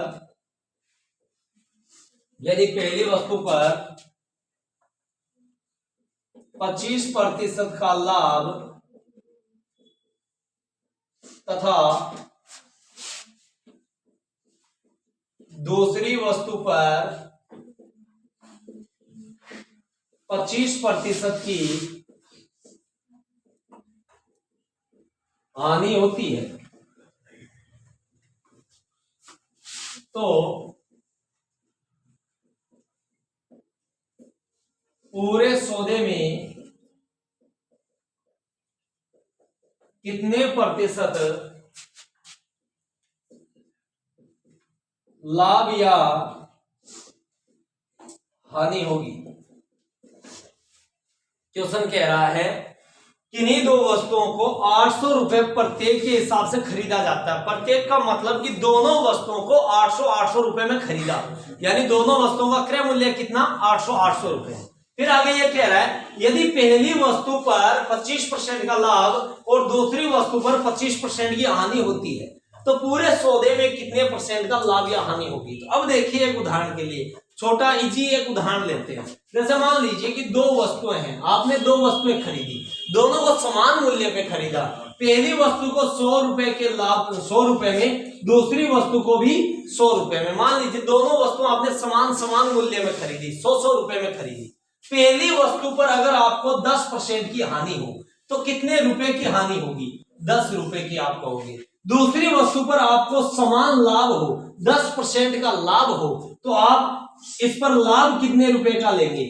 25% का लाभ तथा दूसरी वस्तु पर 25% की हानि होती है तो पूरे सौदे में कितने प्रतिशत लाभ या हानि होगी। क्वेश्चन कह रहा है किन्हीं दो वस्तुओं को 800 रुपए प्रत्येक के हिसाब से खरीदा जाता है। प्रत्येक का मतलब कि दोनों वस्तुओं को 800 रुपए में खरीदा, यानी दोनों वस्तुओं का क्रय मूल्य कितना 800 रुपए। फिर आगे ये कह रहा है यदि पहली वस्तु पर 25% का लाभ और दूसरी वस्तु पर 25% की हानि होती है तो पूरे सौदे में कितने % का लाभ या हानि होगी। तो अब देखिए एक उदाहरण के लिए छोटा इजी एक उदाहरण लेते हैं। जैसे मान लीजिए कि दो वस्तुएं हैं, आपने दो वस्तुएं खरीदी, दोनों को समान मूल्य पे खरीदा। पहली वस्तु को 100 रुपए के लाभ 100 रुपए में, दूसरी वस्तु को भी 100 रुपए में। मान लीजिए दोनों वस्तुएं आपने समान मूल्य में खरीदी, 100 रुपए में खरीदी। पहली वस्तु पर अगर आपको 10% की हानि हो तो कितने रुपए की हानि होगी, 10 रुपए की आपको होगी। दूसरी वस्तु पर आपको समान लाभ हो, 10% का लाभ हो तो आप इस पर लाभ कितने रुपए का लेंगे,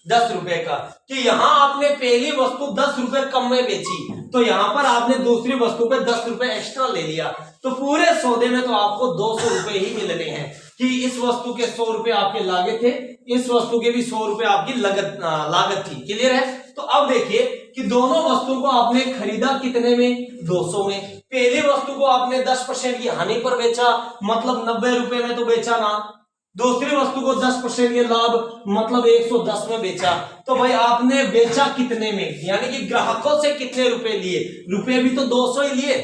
10 रुपए का। कि यहां आपने पहली वस्तु 10 रुपए कम में बेची तो यहां पर आपने दूसरी वस्तु पे 10 रुपए एक्स्ट्रा ले लिया, तो पूरे सौदे में तो आपको 200 रुपए ही मिलने हैं। कि इस वस्तु के 100 रुपए आपके लागत थे, इस वस्तु के भी 100 रुपए आपकी लागत थी। क्लियर है। तो अब देखिए कि दोनों वस्तुओं को आपने खरीदा कितने में, 200 में। पहली वस्तु को आपने 10% की हानि पर बेचा, मतलब 90 रुपए में तो बेचा ना। दूसरी वस्तु को 10% के लाभ, मतलब 110 में बेचा। तो भाई आपने बेचा कितने में, यानी कि ग्राहकों से कितने रुपए लिए, रुपए भी तो 200 ही लिए,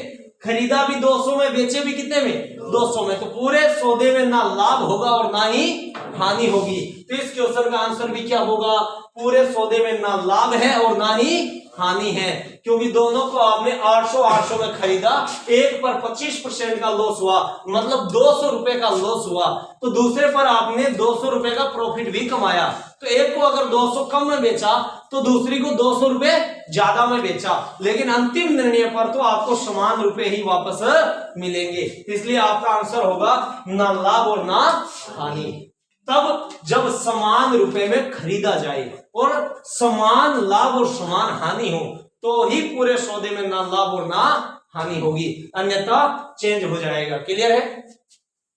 खरीदा भी 200 में, बेचे भी कितने में, 200 में। तो पूरे सौदे में ना लाभ होगा और ना ही हानि होगी। तो इस क्वेश्चन का आंसर भी क्या होगा, पूरे सौदे में ना लाभ है और ना ही हानि है, क्योंकि दोनों को आपने 800 में खरीदा। एक पर 25% का लॉस हुआ, मतलब 200 रुपए का लॉस हुआ, तो दूसरे पर आपने 200 रुपए का प्रॉफिट भी कमाया। तो एक को अगर 200 कम में बेचा तो दूसरी को 200 रुपए ज्यादा में बेचा, लेकिन अंतिम निर्णय पर तो आपको समान रुपए ही वापस मिलेंगे। इसलिए आपका आंसर होगा ना लाभ और ना हानि। तब जब समान रुपए में खरीदा जाए और समान लाभ और समान हानि हो तो ही पूरे सौदे में ना लाभ और ना हानि होगी, अन्यथा चेंज हो जाएगा। क्लियर है।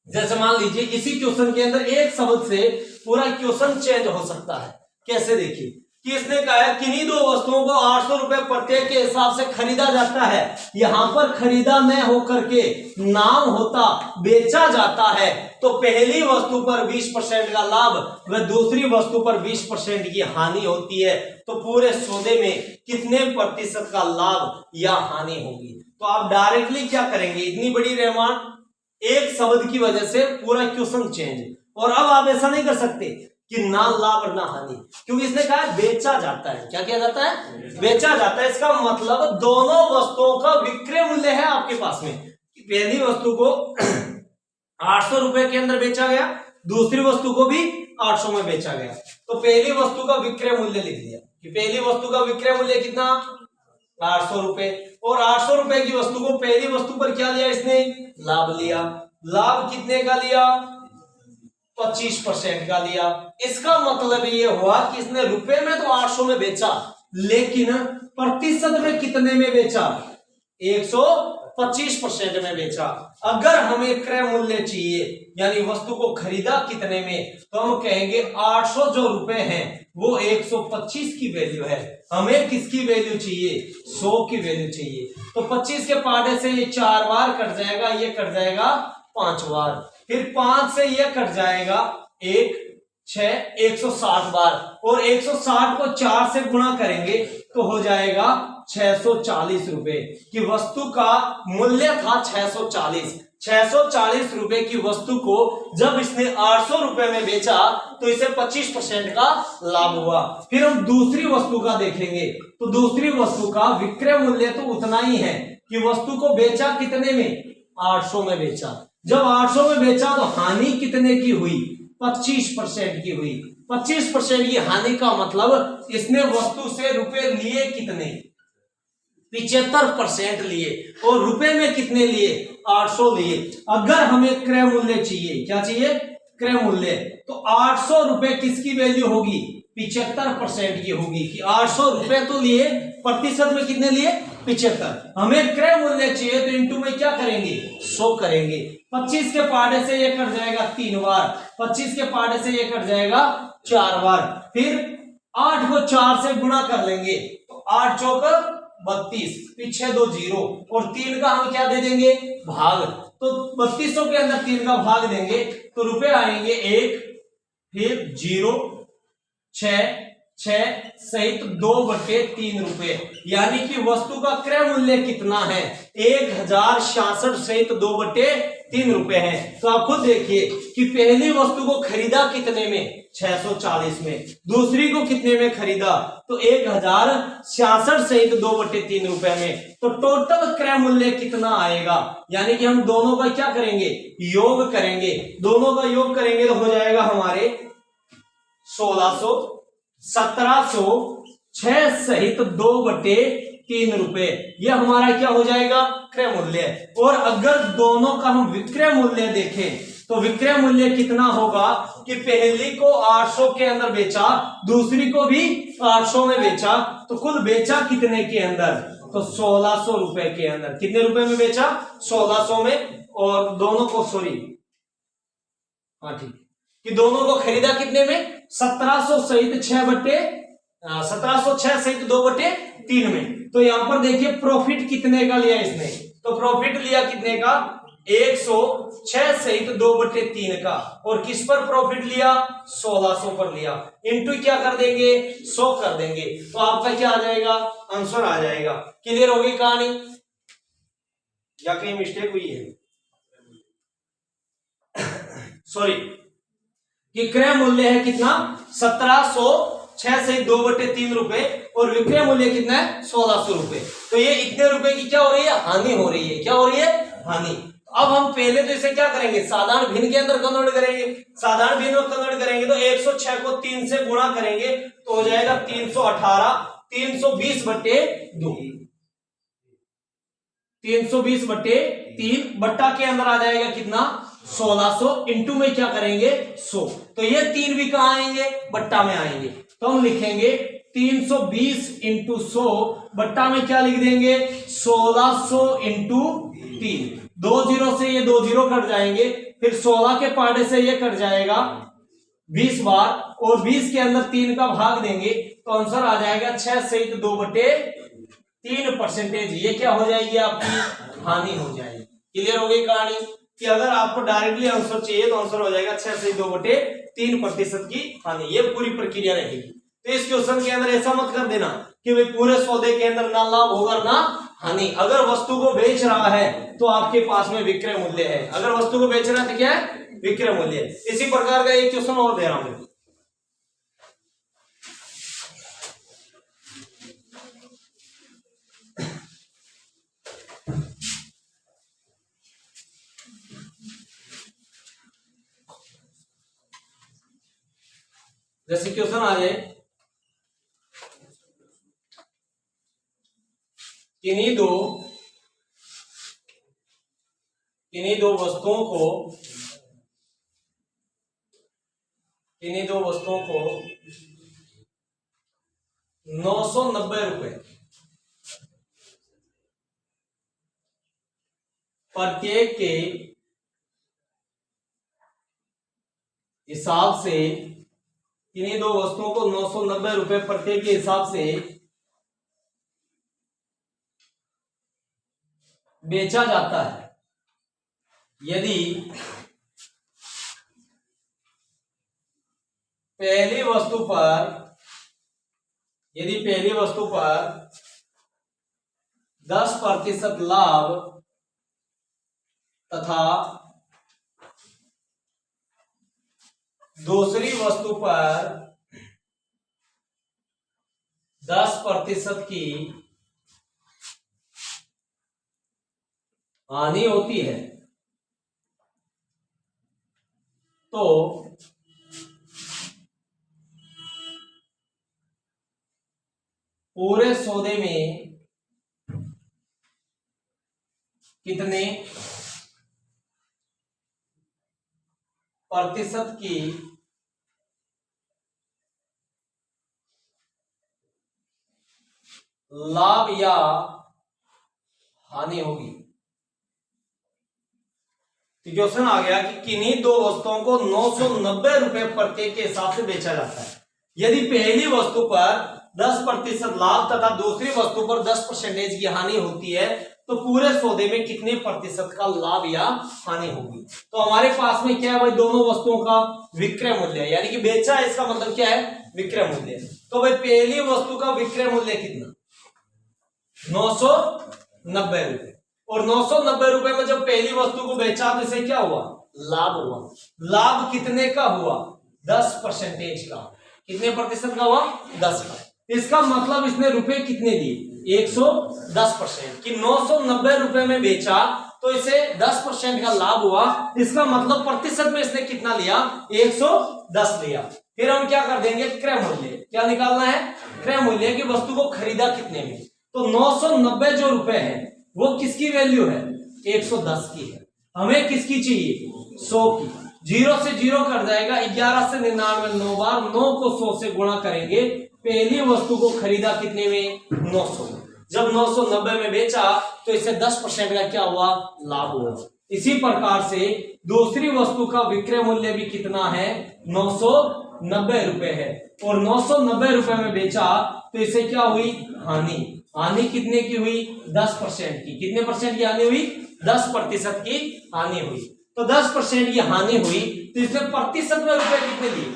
जैसे मान लीजिए इसी क्वेश्चन के अंदर एक शब्द से पूरा क्वेश्चन चेंज हो सकता है। कैसे, देखिए कि इसने कहा है किन्हीं दो वस्तुओं को 800 रुपए प्रत्येक के हिसाब से खरीदा जाता है। यहां पर खरीदा न होकर के नाम होता बेचा जाता है, तो पहली वस्तु पर 20% का लाभ व दूसरी वस्तु पर 20% की हानि होती है, तो पूरे सौदे में कितने प्रतिशत का लाभ या हानि होगी। तो आप डायरेक्टली क्या करेंगे, इतनी बड़ी रहमान एक शब्द की वजह से पूरा क्वेश्चन चेंज। और अब आप ऐसा नहीं कर सकते कि ना लाभ और ना हानि, क्योंकि इसने कहा बेचा जाता है। क्या किया जाता है, बेचा जाता है। इसका मतलब दोनों वस्तुओं का विक्रय मूल्य है आपके पास में। पहली वस्तु को 800 रुपए के अंदर बेचा गया, दूसरी वस्तु को भी 800 में बेचा गया। तो पहली वस्तु का विक्रय मूल्य लिख दिया कि पहली वस्तु का विक्रय मूल्य कितना, 800 रुपए। और 800 रुपए की वस्तु को पहली वस्तु पर क्या लिया इसने, लाभ लिया। लाभ कितने का लिया, 25% का लिया। इसका मतलब ये हुआ कि इसने रुपए में तो 800 में बेचा, लेकिन प्रतिशत में कितने में बेचा, 25% में बेचा। अगर हमें क्रय मूल्य चाहिए यानी वस्तु को खरीदा कितने में, तो हम कहेंगे 800 जो रुपए हैं वो 125 की वैल्यू है। हमें किसकी वैल्यू चाहिए, 100 की वैल्यू चाहिए। तो 25 के पार्टे से ये 4 बार कट जाएगा, ये कट जाएगा 5 बार, फिर 5 से ये कट जाएगा 1 6 160 बार, और 160 को 4 से गुणा करेंगे तो हो जाएगा 640 रुपए की वस्तु का मूल्य था। 640 रुपए की वस्तु को जब इसने 800 रुपए में बेचा तो इसे 25% का लाभ हुआ। फिर हम दूसरी वस्तु का देखेंगे, तो दूसरी वस्तु का विक्रय मूल्य तो उतना ही है कि वस्तु को बेचा कितने में, 800 में बेचा। जब 800 में बेचा तो हानि कितने की हुई, 25% की हुई। 25% की हानि का मतलब इसने वस्तु से रुपए लिए कितने, 75% लिए, और रुपए में कितने लिए, 800 लिए। अगर हमें क्रय मूल्य चाहिए, क्या चाहिए, क्रय मूल्य, तो 800 रुपए किसकी वैल्यू होगी, 75% की होगी कि 800 रुपए तो लिए, प्रतिशत में कितने लिए, 75। हमें क्रय मूल्य चाहिए तो इंटू में क्या करेंगे, 100 करेंगे। 25 के पार्टे से ये कट जाएगा 3 बार, 25 के पार्टे से ये कट जाएगा 4 बार, फिर 8 को 4 से गुणा कर लेंगे तो 8 चौक 32, पीछे 2 0, और 3 का हम क्या दे देंगे, भाग। तो 3200 के अंदर 3 का भाग देंगे तो रुपए आएंगे 1, फिर 0 6 6 सहित 2/3 रुपए, यानी कि वस्तु का क्रय मूल्य कितना है, 1066 सहित 2/3 रुपए है। तो आप खुद देखिए कि पहली वस्तु को खरीदा कितने में, 640 में, दूसरी को कितने में खरीदा, तो 1066 सहित 2/3 रुपए में। तो टोटल क्रय मूल्य कितना आएगा, यानी कि हम दोनों का क्या करेंगे, योग करेंगे। दोनों का योग करेंगे तो हो जाएगा हमारे 1600, 1700, 6 सहित 2/3 रुपए, यह हमारा क्या हो जाएगा, क्रय मूल्य। और अगर दोनों का हम विक्रय मूल्य देखें तो विक्रय मूल्य कितना होगा कि पहली को 800 के अंदर बेचा, दूसरी को भी 800 में बेचा, तो कुल बेचा कितने के अंदर, तो 1600 रुपए के अंदर। कितने रुपए में बेचा, 1600 में, और दोनों को हाँ ठीक, कि दोनों को खरीदा कितने में, 1700 सहित 1706 सहित 2/3 में। तो यहां पर देखिए प्रॉफिट कितने का लिया इसने, तो प्रॉफिट लिया कितने का, 106 सहित 2/3 का, और किस पर प्रॉफिट लिया, 1600 पर लिया। इंटू क्या कर देंगे, 100 कर देंगे, तो आपका क्या आ जाएगा, आंसर आ जाएगा। क्लियर हो गई कहानी, या कहीं मिस्टेक हुई है, सॉरी, कि क्रय मूल्य है कितना, 1706 से 2/3 रुपए, और विक्रय मूल्य कितना है, 1600 रुपए। तो ये इतने रुपए की क्या हो रही है, हानि हो रही है। क्या हो रही है, हानि। अब हम पहले तो इसे क्या करेंगे, साधारण भिन्न के अंदर कन्वर्ट करेंगे। साधारण भिन्न में कन्वर्ट करेंगे तो 106 को 3 से गुणा करेंगे तो हो जाएगा 318, 320/2, 320/3, बट्टा के अंदर आ जाएगा कितना, 1600, इंटू में क्या करेंगे, 100। तो ये 3 भी कहां आएंगे, बट्टा में आएंगे। तो हम लिखेंगे 320 इंटू 100, बट्टा में क्या लिख देंगे, 1600 इंटू 3। 2 0 से ये 2 0 कट जाएंगे, फिर 16 के पार्टे से ये कट जाएगा 20 बार, और 20 के अंदर 3 का भाग देंगे तो आंसर आ जाएगा 6 सहित 2/3%। ये क्या हो जाएगी, आपकी हानि हो जाएगी। क्लियर हो गई कहानी, कि अगर आपको डायरेक्टली आंसर चाहिए तो आंसर हो जाएगा 6 से 2/3% की हानि। ये पूरी प्रक्रिया रहेगी। तो इस क्वेश्चन के अंदर ऐसा मत कर देना कि भाई पूरे सौदे के अंदर ना लाभ होगा ना हानि। अगर वस्तु को बेच रहा है तो आपके पास में विक्रय मूल्य है, अगर वस्तु को बेच रहा है तो क्या है, विक्रय मूल्य। इसी प्रकार का एक क्वेश्चन और दे रहा हूं, जैसे क्वेश्चन आ जाए, किन्हीं दो वस्तुओं को 990 रुपए प्रत्येक के हिसाब से किन्हीं दो वस्तुओं को 990 रुपए प्रत्येक के हिसाब से बेचा जाता है यदि पहली वस्तु पर 10% लाभ तथा दूसरी वस्तु पर 10% की हानि होती है तो पूरे सौदे में कितने प्रतिशत की लाभ या हानि होगी। तो क्वेश्चन आ गया कि किन्हीं दो वस्तुओं को 990 रुपए प्रत्येक के हिसाब से बेचा जाता है यदि पहली वस्तु पर 10% लाभ तथा दूसरी वस्तु पर 10% की हानि होती है तो पूरे सौदे में कितने प्रतिशत का लाभ या हानि होगी। तो हमारे पास में क्या है भाई, दोनों वस्तुओं का विक्रय मूल्य यानी कि बेचा है, इसका मतलब क्या है विक्रय मूल्य। तो भाई पहली वस्तु का विक्रय मूल्य कितना 990 रुपए और 990 रुपए में जब पहली वस्तु को बेचा तो इसे क्या हुआ लाभ हुआ। लाभ कितने का हुआ 10% का। कितने प्रतिशत का हुआ 10 का। इसका मतलब इसने रुपए कितने दिए 110% कि 990 रुपए में बेचा तो इसे 10% का लाभ हुआ। इसका मतलब प्रतिशत में इसने कितना लिया 110 लिया। फिर हम क्या कर देंगे क्रय मूल्य। क्या निकालना है क्रय मूल्य की वस्तु को खरीदा कितने में। तो 990 जो रुपए है वो किसकी वैल्यू है 110 की है। हमें किसकी चाहिए 100 की। 0 से 0 कट जाएगा 11 से 99 9 बार 9 को 100 से गुणा करेंगे। पहली वस्तु को खरीदा कितने में 900। जब 990 में बेचा तो इसे 10% का क्या हुआ लाभ हुआ। इसी प्रकार से दूसरी वस्तु का विक्रय मूल्य भी कितना है 990 रुपए है और 990 रुपए में बेचा तो इसे क्या हुई हानि। हानि कितने की हुई 10% की। कितने परसेंट की हानि हुई 10% की हानि हुई। तो 10% की हानि हुई तो इसमें प्रतिशत में रुपए कितने लिए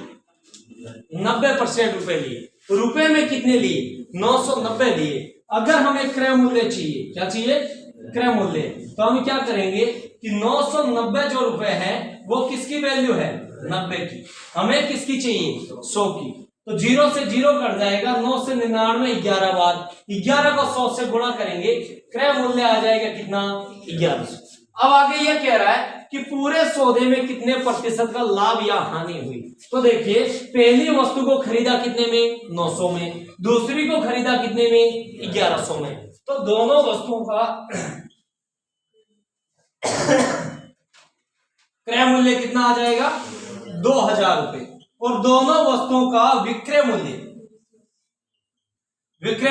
90% रुपए लिए। रुपए में कितने लिए 990 लिए। अगर हमें क्रय मूल्य चाहिए क्या चाहिए क्रय मूल्य तो हम क्या करेंगे कि 990 जो रुपए है वो किसकी वैल्यू है 90 की। हमें किसकी चाहिए 100 की। तो 0 से 0 कट जाएगा 9 से 99 11 बार 11 को 100 से गुणा करेंगे क्रय मूल्य आ जाएगा कितना 1100। अब आगे यह कह रहा है कि पूरे सौदे में कितने प्रतिशत का लाभ या हानि हुई। तो देखिए पहली वस्तु को खरीदा कितने में 900 में, दूसरी को खरीदा कितने में 1100 में। तो दोनों वस्तुओं का क्रय मूल्य कितना आ जाएगा 2000 रुपए और दोनों वस्तुओं का विक्रय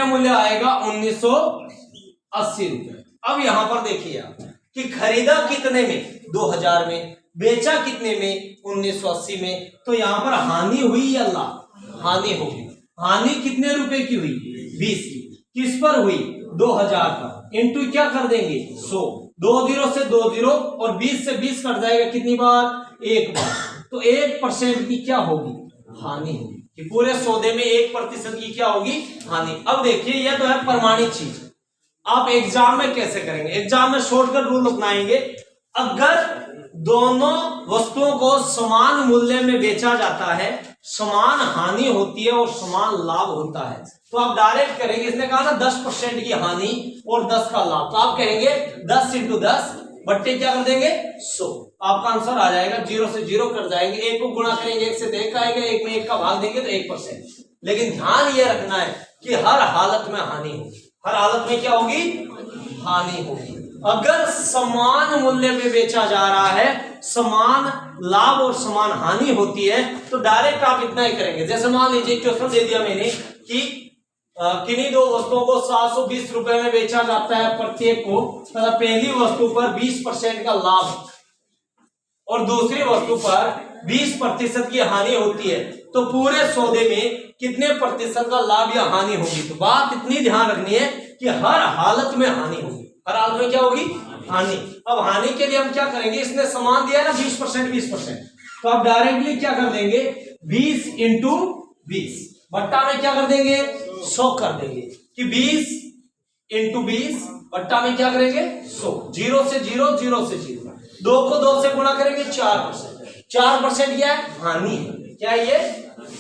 मूल्य आएगा 1980 रुपए। अब यहां पर देखिए आप कि खरीदा कितने में 2000 में, बेचा कितने में 1980 में। तो यहां पर हानि हुई या लाभ हानि होगी। हानि कितने रुपए की हुई 20 की। किस पर हुई 2000 का इंटू क्या कर देंगे 100। 2 0 से 2 0 और 20 से 20 कट जाएगा कितनी बार एक बार। तो 1% की क्या होगी हानि होगी कि पूरे सौदे में 1% की क्या होगी हानि। अब देखिए यह तो है प्रमाणित चीज। आप एग्जाम में कैसे करेंगे एग्जाम में शॉर्टकट रूल अपनाएंगे। अगर दोनों वस्तुओं को समान मूल्य में बेचा जाता है समान हानि होती है और समान लाभ होता है तो आप डायरेक्ट करेंगे। इसने कहा ना 10% की हानि और 10 का लाभ तो आप कहेंगे 10 × 10 बट्टे क्या कर देंगे 100। आपका आंसर आ जाएगा। 0 से 0 कर जाएंगे। 1 को गुणा करेंगे 1 से तो 1 आएगा। 1 में 1 का भाग देंगे तो 1%। लेकिन ध्यान ये रखना है कि हर हालत में हानि होगी। हर हालत में क्या होगी हानि होगी। अगर समान मूल्य में बेचा जा रहा है समान लाभ और समान हानि होती है तो डायरेक्ट आप इतना ही करेंगे। जैसे मान लीजिए क्वेश्चन दे दिया मैंने कि किन्हीं दो वस्तुओं को 720 रुपए में बेचा जाता है प्रत्येक को, तथा पहली वस्तु पर 20% का लाभ और दूसरी वस्तु पर 20% की हानि होती है, तो पूरे सौदे में कितने प्रतिशत का लाभ या हानि होगी। तो बात इतनी ध्यान रखनी है कि हर हालत में हानि होगी। हर हालत में क्या होगी? हानि। अब हानि के लिए हम क्या करेंगे, इसने सामान दिया है ना 20%, 20%, तो आप डायरेक्टली क्या कर देंगे 20 इंटू 20 बट्टा में क्या कर देंगे 100 कर देंगे कि 20 इंटू 20 बट्टा में क्या करेंगे 100। 0 से 0, 0 से 0, 2 को 2 से गुणा करेंगे 4%। 4% क्या है? हानि है। क्या है ये?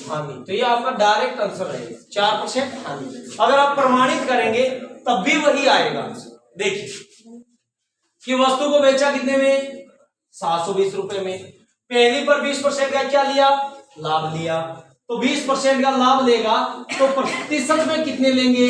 हानि। तो ये आपका डायरेक्ट आंसर रहेगा 4% हानि। अगर आप प्रमाणित करेंगे तब भी वही आएगा आंसर। देखिए कि वस्तु को बेचा कितने में 720 रुपए में, पहली पर 20% का क्या लिया? लाभ लिया। तो 20% का लाभ लेगा तो प्रतिशत में कितने लेंगे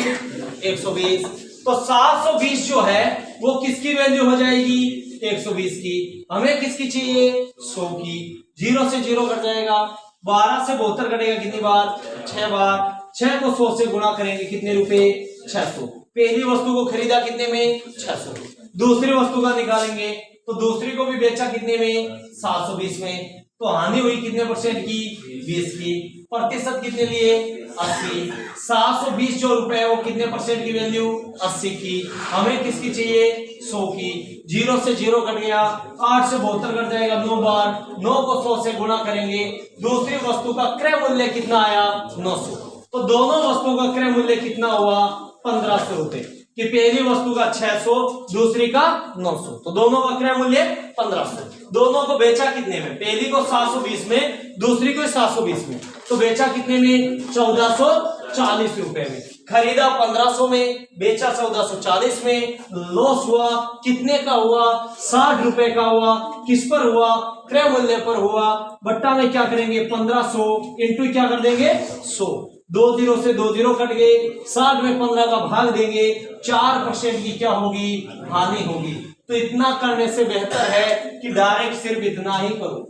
120। तो 720 जो है वो किसकी वैल्यू हो जाएगी 120 की। हमें किसकी चाहिए 100 की। 0 से 0 कट जाएगा, 12 से 72 कटेगा कितनी बार 6 बार। 6 को 100 से गुणा करेंगे कितने रुपए 600। पहली वस्तु को खरीदा कितने में 600। दूसरी वस्तु का निकालेंगे तो दूसरी को भी बेचा कितने में 720 में। तो हानि हुई कितने परसेंट की 20 की। प्रतिशत कितने लिए 80। 720 जो रुपए है वो कितने परसेंट की वैल्यू 80 की। हमें किसकी चाहिए 100 की। 0 से 0 कट गया, 8 से 72 कट जाएगा 9 बार। 9 को 100 से गुणा करेंगे, दूसरी वस्तु का क्रय मूल्य कितना आया 900। तो दोनों वस्तुओं का क्रय मूल्य कितना हुआ 1500 रुपए कि पहली वस्तु का 600 दूसरी का 900। तो दोनों का क्रय मूल्य 1500। दोनों को बेचा कितने में, पहली को 720 में दूसरी को 720 में। तो बेचा कितने में 1440 रुपए में। खरीदा 1500 में, बेचा 1440 में। लॉस हुआ कितने का हुआ 60 रुपए का हुआ। किस पर हुआ क्रय मूल्य पर हुआ। बट्टा में क्या करेंगे 1500 इंटू क्या कर देंगे 100। 2 0 से 2 0 कट गए, 60 में 15 का भाग देंगे, 4% की क्या होगी हानि होगी। तो इतना करने से बेहतर है कि डायरेक्ट सिर्फ इतना ही करो।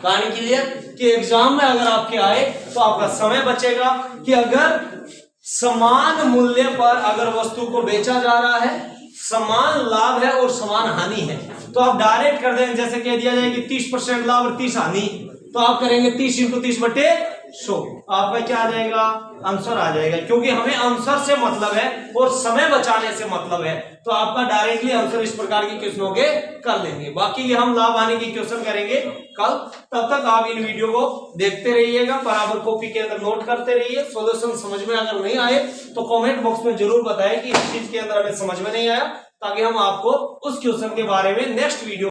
कहानी क्लियर कि एग्जाम में अगर आपके आए तो आपका समय बचेगा कि अगर समान मूल्य पर अगर वस्तु को बेचा जा रहा है, समान लाभ है और समान हानि है, तो आप डायरेक्ट कर देंगे। जैसे कह दिया जाए कि 30% लाभ और 30 हानि, तो आप करेंगे 30 इंटू 30 बटे 100। आपका क्या आ जाएगा आंसर आ जाएगा। क्योंकि हमें आंसर से मतलब है और समय बचाने से मतलब है, तो आपका डायरेक्टली आंसर इस प्रकार के क्वेश्चनों के कर लेंगे। बाकी ये हम लाभ हानि की क्वेश्चन करेंगे कल। तब तक आप इन वीडियो को देखते रहिएगा, बराबर कॉपी के अंदर नोट करते रहिए। सॉल्यूशन समझ में अगर नहीं आए तो कमेंट बॉक्स में जरूर बताएं कि इस चीज के अंदर हमें समझ में नहीं आया, ताकि हम आपको उस क्वेश्चन के बारे में नेक्स्ट वीडियो